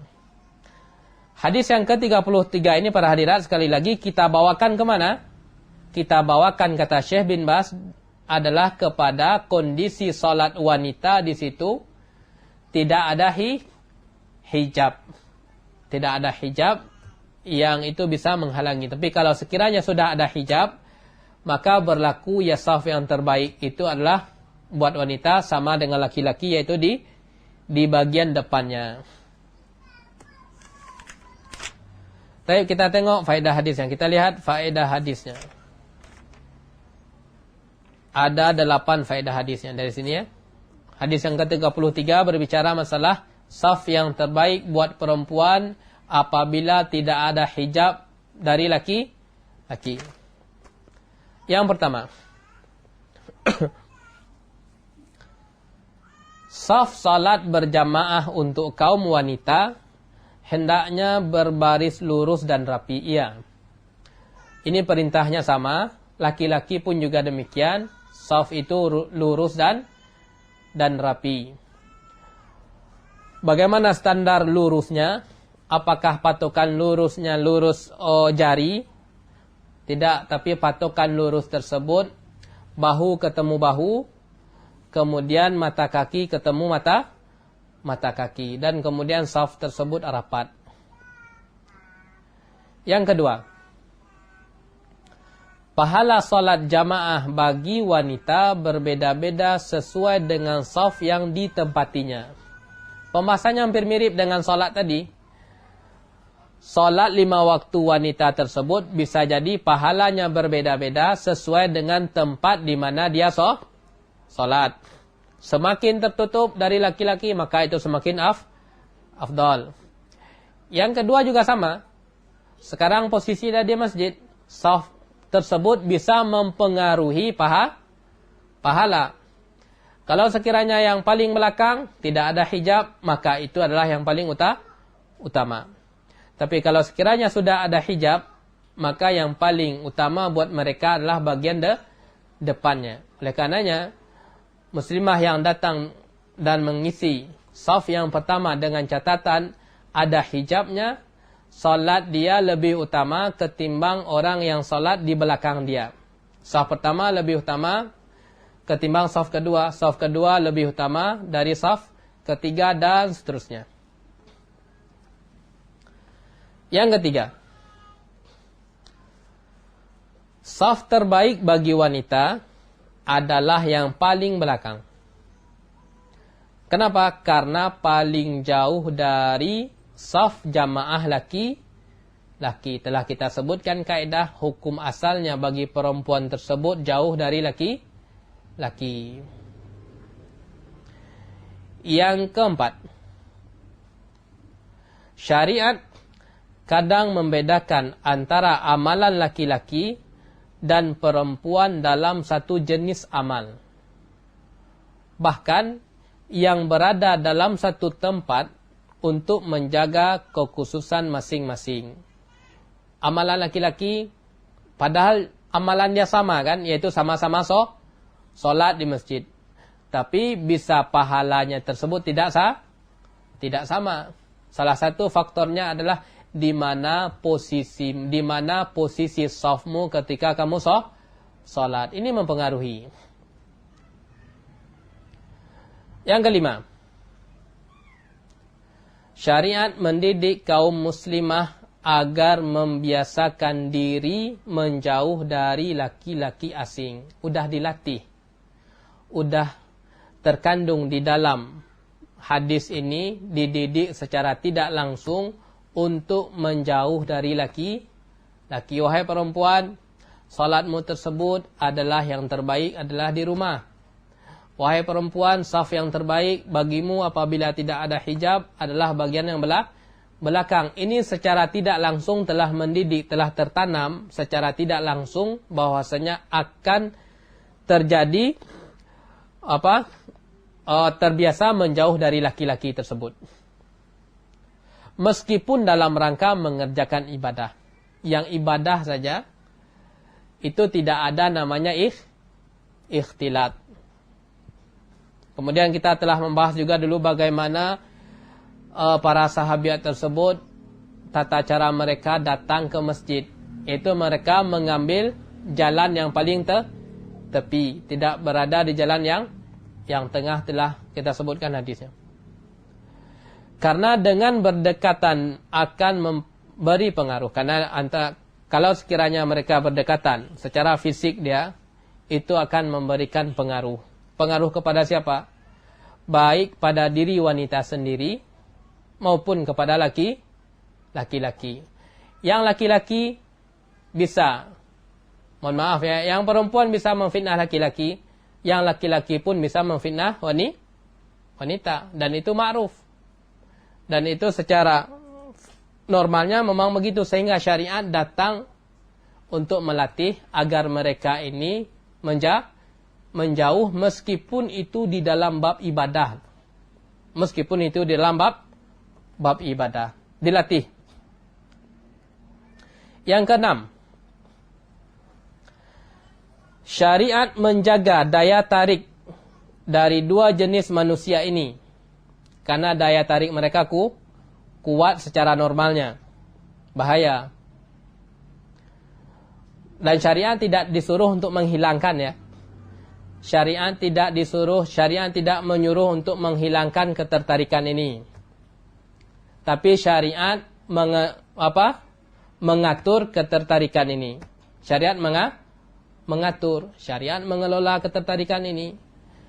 Hadis yang ke-33 ini para hadirat sekali lagi kita bawakan kemana? Kita bawakan kata Syekh bin Baz adalah kepada kondisi salat wanita di situ tidak ada hijab. Tidak ada hijab yang itu bisa menghalangi. Tapi kalau sekiranya sudah ada hijab, maka berlaku ya saf yang terbaik itu adalah buat wanita sama dengan laki-laki, yaitu di bagian depannya. Baik, kita tengok faedah hadisnya. Kita lihat faedah hadisnya. Ada 8 faedah hadisnya dari sini ya. Hadis yang ke-33 berbicara masalah saf yang terbaik buat perempuan apabila tidak ada hijab dari laki-laki. Yang pertama, saf salat berjamaah untuk kaum wanita hendaknya berbaris lurus dan rapi. Iya. Ini perintahnya sama, laki-laki pun juga demikian. Saf itu lurus dan rapi. Bagaimana standar lurusnya? Apakah patokan lurusnya lurus jari? Tidak, tapi patokan lurus tersebut bahu ketemu bahu, kemudian mata kaki ketemu mata kaki, dan kemudian saf tersebut rapat. Yang kedua, pahala salat jamaah bagi wanita berbeda-beda sesuai dengan saf yang ditempatinya. Pembahasannya hampir mirip dengan salat tadi. Salat 5 waktu wanita tersebut bisa jadi pahalanya berbeda-beda sesuai dengan tempat di mana dia salat. Semakin tertutup dari laki-laki, maka itu semakin afdal. Yang kedua juga sama. Sekarang posisi dia di masjid, saf tersebut bisa mempengaruhi pahala. Kalau sekiranya yang paling belakang tidak ada hijab, maka itu adalah yang paling utama. Tapi kalau sekiranya sudah ada hijab, maka yang paling utama buat mereka adalah bagian depannya. Oleh karenanya, muslimah yang datang dan mengisi saf yang pertama dengan catatan ada hijabnya, salat dia lebih utama ketimbang orang yang salat di belakang dia. Saf pertama lebih utama ketimbang saf kedua lebih utama dari saf ketiga, dan seterusnya. Yang ketiga, saf terbaik bagi wanita adalah yang paling belakang. Kenapa? Karena paling jauh dari saf jamaah laki. Telah kita sebutkan kaedah hukum asalnya bagi perempuan tersebut jauh dari laki. Yang keempat, syariat kadang membedakan antara amalan laki-laki dan perempuan dalam satu jenis amal. Bahkan yang berada dalam satu tempat untuk menjaga kekhususan masing-masing. Amalan laki-laki, padahal amalannya sama kan, yaitu sama-sama solat di masjid. Tapi bisa pahalanya tersebut tidak sama. Salah satu faktornya adalah di mana posisi shafmu ketika kamu salat. Ini mempengaruhi. Yang kelima, syariat mendidik kaum muslimah agar membiasakan diri menjauh dari laki-laki asing. Udah dilatih. Udah terkandung di dalam hadis ini, dididik secara tidak langsung untuk menjauh dari laki-laki. Wahai perempuan, salatmu tersebut adalah yang terbaik adalah di rumah. Wahai perempuan, saf yang terbaik bagimu apabila tidak ada hijab adalah bagian yang belakang. Ini secara tidak langsung telah mendidik, telah tertanam secara tidak langsung bahwasanya akan terjadi terbiasa menjauh dari laki-laki tersebut. Meskipun dalam rangka mengerjakan ibadah. Yang ibadah saja, itu tidak ada namanya ikhtilat. Kemudian kita telah membahas juga dulu bagaimana para sahabiat tersebut, tata cara mereka datang ke masjid. Itu mereka mengambil jalan yang paling tepi. Tidak berada di jalan yang tengah, telah kita sebutkan hadisnya. Karena dengan berdekatan akan memberi pengaruh. Karena kalau sekiranya mereka berdekatan secara fisik dia, itu akan memberikan pengaruh. Pengaruh kepada siapa? Baik pada diri wanita sendiri maupun kepada laki-laki. Yang laki-laki bisa, mohon maaf ya, yang perempuan bisa memfitnah laki-laki, yang laki-laki pun bisa memfitnah wanita. Dan itu ma'ruf. Dan itu secara normalnya memang begitu. Sehingga syariat datang untuk melatih agar mereka ini menjauh meskipun itu di dalam bab ibadah. Meskipun itu di dalam bab ibadah. Dilatih. Yang keenam, syariat menjaga daya tarik dari dua jenis manusia ini. Karena daya tarik mereka kuat secara normalnya. Bahaya. Dan syariat tidak disuruh untuk menghilangkan ya. Syariat tidak menyuruh untuk menghilangkan ketertarikan ini. Tapi syariat mengatur ketertarikan ini. Syariat mengatur, syariat mengelola ketertarikan ini.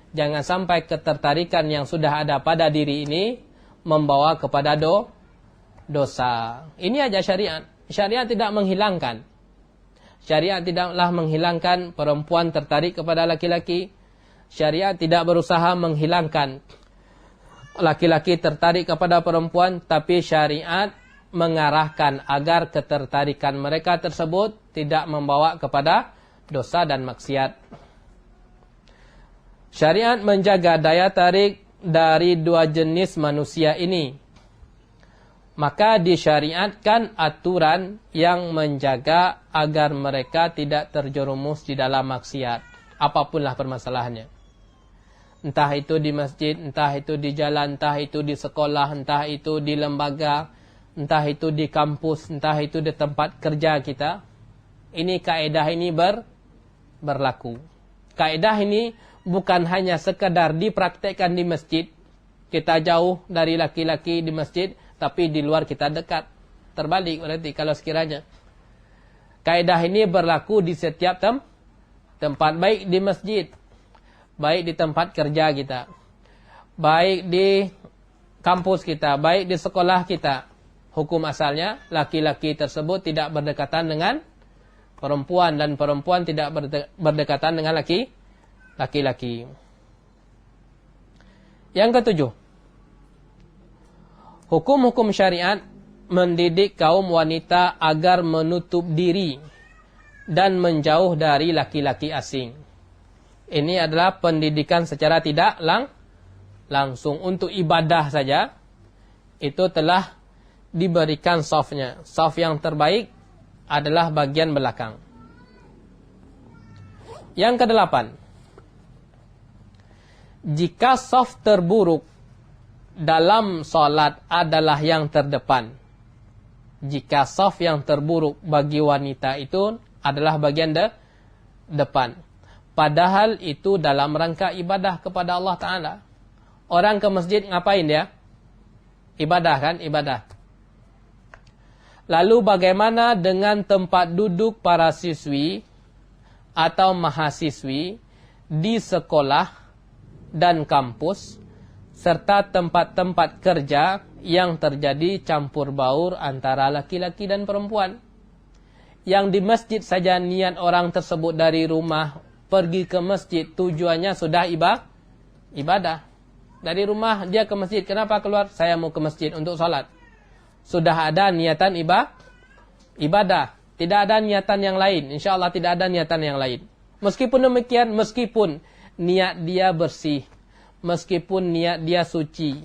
Jangan sampai ketertarikan yang sudah ada pada diri ini membawa kepada dosa. Ini aja syariat. Syariat tidak menghilangkan. Syariat tidaklah menghilangkan perempuan tertarik kepada laki-laki. Syariat tidak berusaha menghilangkan laki-laki tertarik kepada perempuan. Tapi syariat mengarahkan agar ketertarikan mereka tersebut tidak membawa kepada dosa dan maksiat. Syariat menjaga daya tarik dari dua jenis manusia ini. Maka disyariatkan aturan yang menjaga agar mereka tidak terjerumus di dalam maksiat. Apapunlah permasalahannya. Entah itu di masjid, entah itu di jalan, entah itu di sekolah, entah itu di lembaga, entah itu di kampus, entah itu di tempat kerja kita. Ini kaedah ini berlaku. Kaedah ini bukan hanya sekedar dipraktekkan di masjid. Kita jauh dari laki-laki di masjid, tapi di luar kita dekat. Terbalik berarti kalau sekiranya. Kaedah ini berlaku di setiap tempat. Baik di masjid, baik di tempat kerja kita, baik di kampus kita, baik di sekolah kita. hukum asalnya laki-laki tersebut tidak berdekatan dengan perempuan dan perempuan tidak berdekatan dengan laki-laki. Yang ketujuh, hukum-hukum syariat mendidik kaum wanita agar menutup diri dan menjauh dari laki-laki asing. Ini adalah pendidikan secara tidak langsung. Untuk ibadah saja, itu telah diberikan safnya. Saf yang terbaik adalah bagian belakang. Yang kedelapan, jika saf terburuk dalam salat adalah yang terdepan. Jika saf yang terburuk bagi wanita itu adalah bagian depan. Padahal itu dalam rangka ibadah kepada Allah Ta'ala. Orang ke masjid ngapain dia? Ibadah kan? Ibadah. Lalu bagaimana dengan tempat duduk para siswi atau mahasiswi di sekolah dan kampus, serta tempat-tempat kerja yang terjadi campur baur antara laki-laki dan perempuan? Yang di masjid saja niat orang tersebut dari rumah pergi ke masjid, tujuannya sudah ibadah. Dari rumah dia ke masjid, kenapa keluar? Saya mau ke masjid untuk sholat. Sudah ada niatan ibadah. Tidak ada niatan yang lain. InsyaAllah tidak ada niatan yang lain. Meskipun demikian, meskipun niat dia bersih, meskipun niat dia suci,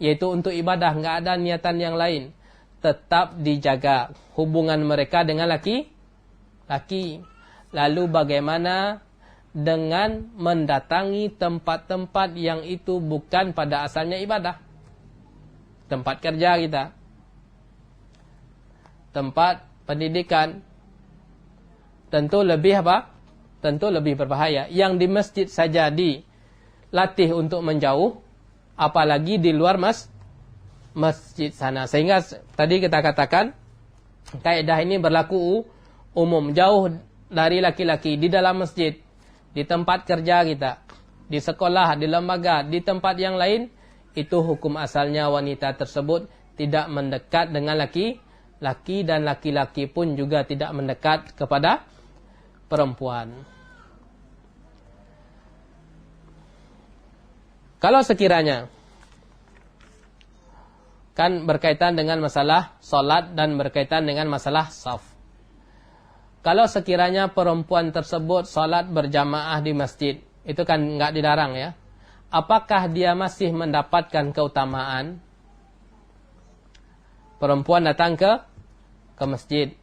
yaitu untuk ibadah, nggak ada niatan yang lain, tetap dijaga hubungan mereka dengan laki-laki. Lalu bagaimana dengan mendatangi tempat-tempat yang itu bukan pada asalnya ibadah? Tempat kerja kita, tempat pendidikan, tentu lebih apa? Tentu lebih berbahaya. Yang di masjid saja dilatih untuk menjauh, apalagi di luar masjid sana. Sehingga tadi kita katakan kaidah ini berlaku umum, jauh dari laki-laki, di dalam masjid, di tempat kerja kita, di sekolah, di lembaga, di tempat yang lain, itu hukum asalnya wanita tersebut tidak mendekat dengan laki-laki, dan laki-laki pun juga tidak mendekat kepada perempuan. Kalau sekiranya kan berkaitan dengan masalah salat dan berkaitan dengan masalah saf. Kalau sekiranya perempuan tersebut salat berjamaah di masjid, itu kan enggak dilarang ya. Apakah dia masih mendapatkan keutamaan? Perempuan datang ke masjid.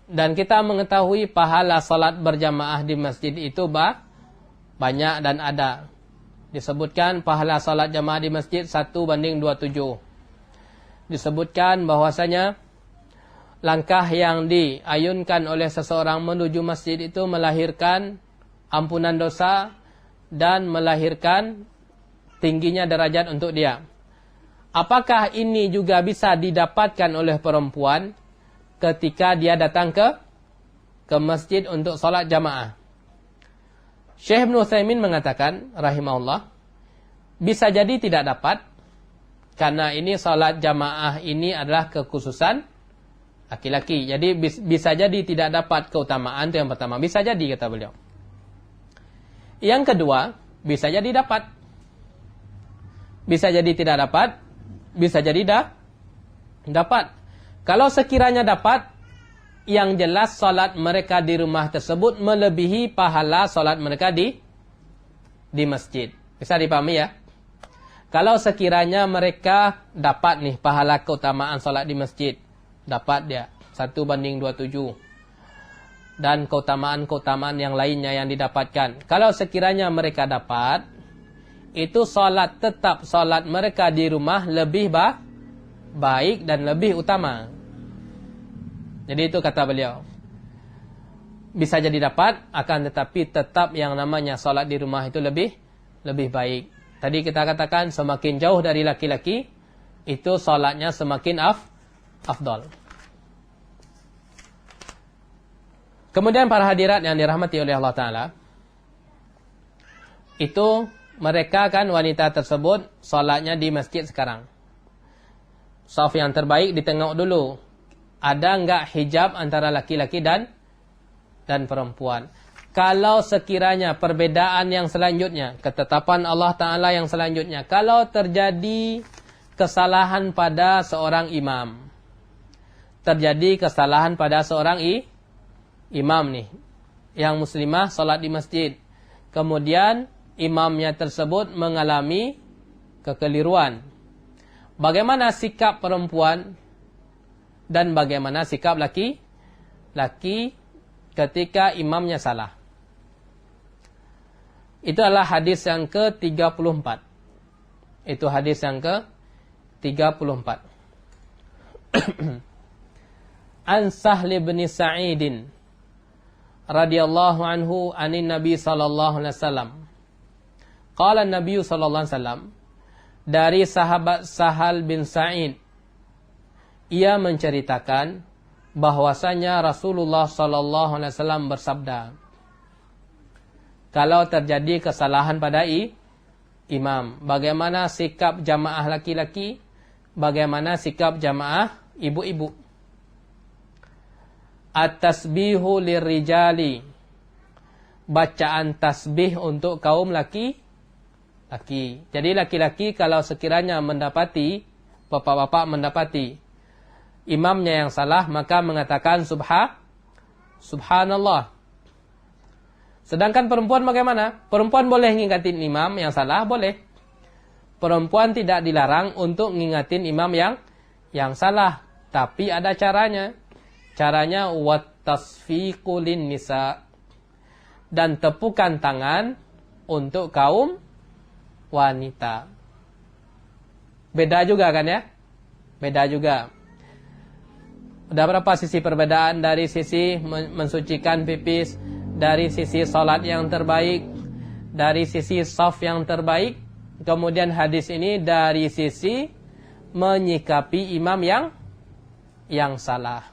Dan kita mengetahui pahala salat berjamaah di masjid itu banyak dan ada. Disebutkan pahala salat jamaah di masjid 1:27. Disebutkan bahwasanya langkah yang diayunkan oleh seseorang menuju masjid itu melahirkan ampunan dosa dan melahirkan tingginya derajat untuk dia. Apakah ini juga bisa didapatkan oleh perempuan ketika dia datang ke masjid untuk salat jamaah? Syekh Ibn Utsaimin mengatakan rahimahullah, bisa jadi tidak dapat, karena ini salat jamaah ini adalah kekhususan laki-laki. Jadi bisa jadi tidak dapat keutamaan, itu yang pertama. Bisa jadi, kata beliau. Yang kedua, bisa jadi dapat. Bisa jadi tidak dapat, bisa jadi dapat. Kalau sekiranya dapat, yang jelas salat mereka di rumah tersebut melebihi pahala salat mereka di masjid. Bisa dipahami ya? Kalau sekiranya mereka dapat nih pahala keutamaan salat di masjid, dapat dia 1:27. Dan keutamaan-keutamaan yang lainnya yang didapatkan. Kalau sekiranya mereka dapat, itu salat, tetap salat mereka di rumah lebih baik dan lebih utama. Jadi itu kata beliau. Bisa jadi dapat, akan tetapi tetap yang namanya salat di rumah itu lebih baik. Tadi kita katakan semakin jauh dari laki-laki, itu salatnya semakin afdal. Kemudian para hadirat yang dirahmati oleh Allah Ta'ala, itu mereka kan wanita tersebut salatnya di masjid sekarang. Saf yang terbaik ditengok dulu. Ada enggak hijab antara laki-laki dan perempuan. Kalau sekiranya perbedaan yang selanjutnya, ketetapan Allah Ta'ala yang selanjutnya, kalau terjadi kesalahan pada seorang imam. Terjadi kesalahan pada seorang imam nih. Yang muslimah salat di masjid. Kemudian imamnya tersebut mengalami kekeliruan. Bagaimana sikap perempuan dan bagaimana sikap laki ketika imamnya salah? Itu adalah hadis yang ke-34. Itu hadis yang ke-34. An Sahl bin Sa'idin radhiyallahu anhu anin Nabi sallallahu alaihi wasallam. Qala Nabi sallallahu alaihi wasallam, dari sahabat Sahal bin Sa'id, ia menceritakan bahwasanya Rasulullah sallallahu alaihi wasallam bersabda, kalau terjadi kesalahan pada imam, bagaimana sikap jamaah laki-laki, bagaimana sikap jamaah ibu-ibu? At-tasbihu lirrijali, bacaan tasbih untuk kaum laki-laki. Jadi laki-laki kalau sekiranya mendapati, bapak-bapak mendapati imamnya yang salah, maka mengatakan subhanallah. Sedangkan perempuan bagaimana? Perempuan boleh ngingatin imam yang salah, boleh. Perempuan tidak dilarang untuk ngingatin imam yang salah, tapi ada caranya. Caranya wattasfiqu lin nisa, dan tepukan tangan untuk kaum wanita. Beda juga kan ya? Beda juga. Ada berapa sisi perbedaan? Dari sisi mensucikan pipis, dari sisi salat yang terbaik, dari sisi saf yang terbaik. Kemudian hadis ini dari sisi menyikapi imam yang salah.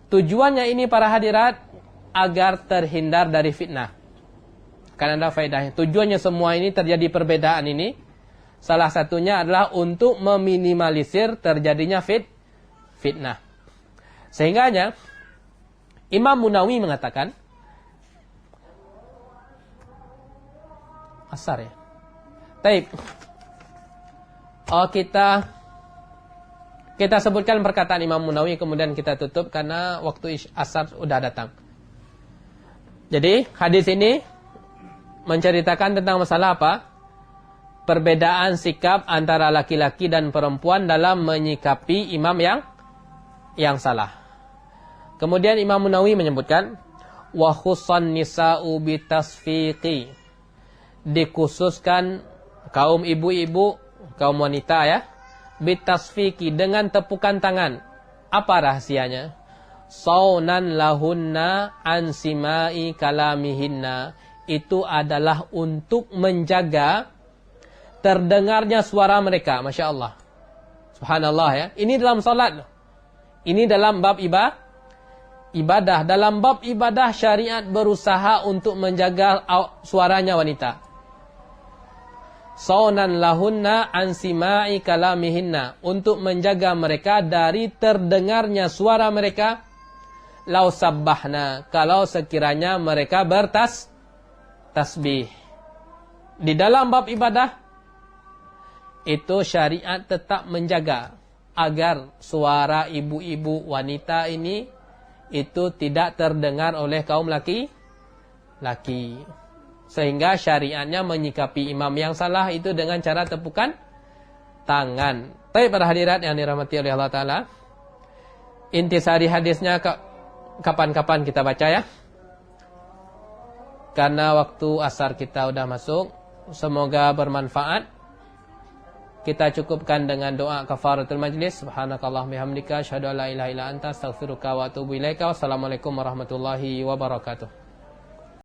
Tujuannya ini para hadirat agar terhindar dari fitnah. Kan ada faedahnya. Tujuannya semua ini terjadi perbedaan ini. Salah satunya adalah untuk meminimalisir terjadinya fitnah. Sehingganya Imam Munawi mengatakan, asar ya. Taib. Kita sebutkan perkataan Imam Munawi, kemudian kita tutup karena waktu asar sudah datang. Jadi hadis ini menceritakan tentang masalah apa? Perbedaan sikap antara laki-laki dan perempuan dalam menyikapi imam yang salah. Kemudian Imam Munawi menyebutkan, wa khussan nisa'u bitasfiqi, dikhususkan kaum ibu-ibu, kaum wanita ya, bitasfiqi, dengan tepukan tangan. Apa rahasianya? Saunan lahunna an simai kalamihinna, itu adalah untuk menjaga terdengarnya suara mereka. Masya Allah, subhanallah ya. Ini dalam salat, ini dalam bab ibadah. Dalam bab ibadah syariat berusaha untuk menjaga suaranya wanita. Saunan lahunna an simai kalamihinna, untuk menjaga mereka dari terdengarnya suara mereka. Lau sabbahna, kalau sekiranya mereka tasbih. Di dalam bab ibadah itu syariat tetap menjaga agar suara ibu-ibu wanita ini itu tidak terdengar oleh kaum laki-laki. Sehingga syariatnya menyikapi imam yang salah itu dengan cara tepukan tangan. Baik para hadirat yang dirahmati oleh Allah Ta'ala, intisari hadisnya kapan-kapan kita baca ya. Karena waktu asar kita udah masuk. Semoga bermanfaat. Kita cukupkan dengan doa kafaratul majlis. Subhanakallahumma bihamdika asyhadu an la ilaha illa anta astaghfiruka wa atubu ilaika. Wassalamualaikum warahmatullahi wabarakatuh.